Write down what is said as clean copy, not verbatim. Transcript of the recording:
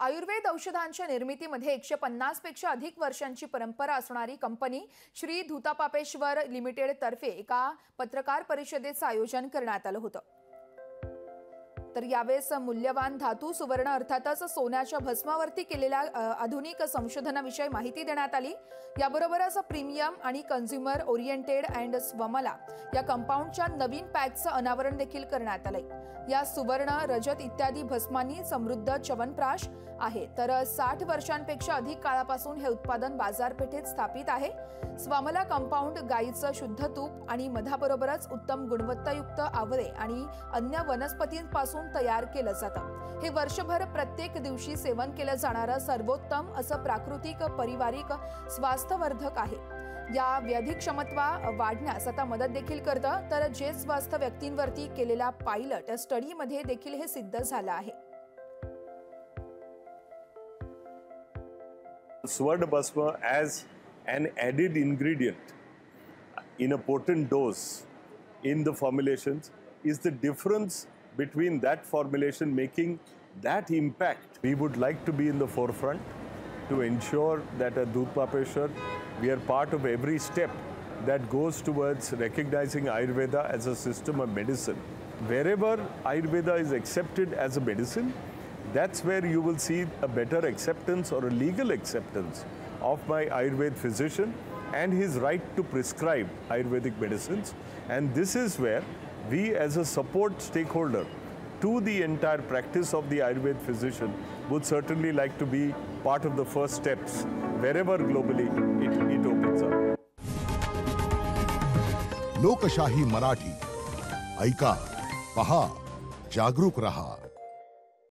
आयुर्वेद औषधांच्या निर्मितीमध्ये 150 पेक्षा अधिक वर्षांची परंपरा असणारी कंपनी श्री धूतापापेश्वर लिमिटेड तर्फे एका पत्रकार परिषदेचं आयोजन करण्यात आलं होतं। तर यावेळेस मूल्यवान धातू सुवर्ण अर्थातच सोन्याच्या भस्मावरती केलेल्या आधुनिक संशोधनाविषयी माहिती देण्यात आली। याबरोबरच प्रीमियम आणि कंझ्युमर ओरिएंटेड अँड स्वमला या कंपाऊंडच्या नवीन पॅकचं अनावरण देखील करण्यात आलंय। या सुवर्ण रजत इत्यादी भस्मांनी समृद्ध च्यवनप्राश आहे। तर 60 वर्षांपेक्षा अधिक काळापासून हे उत्पादन बाजारपेठेत स्थापित आहे। स्वमला कंपाऊंड गाईचं शुद्ध तूप आणि मधाबरोबरच उत्तम गुणवत्तायुक्त आवळे आणि अन्य वनस्पतींपासून तयार केलं जातं। हे वर्षभर प्रत्येक दिवशी सेवन केलं जाणारं सर्वोत्तम असं प्राकृतिक परिवारिक स्वास्थ्यवर्धक आहे। या व्याधी क्षमता वाढण्यास आता मदत देखील करतं। तर जे स्वस्थ व्यक्तींवरती केलेल्या पायलट स्टडीमध्ये देखील हे सिद्ध झालं आहे। Sword Bhasma as an added ingredient in a potent dose in the formulations is the difference between that formulation making that impact. We would like to be in the forefront to ensure that at Dhutapapeshwar we are part of every step that goes towards recognizing Ayurveda as a system of medicine. Wherever Ayurveda is accepted as a medicine, that's where you will see a better acceptance or a legal acceptance of my Ayurvedic physician and his right to prescribe Ayurvedic medicines. And this is where we as a support stakeholder to the entire practice of the Ayurvedic physician would certainly like to be part of the first steps wherever globally it opens up. लोकशाही मराठी ऐका, पहा, जागरूक रहा।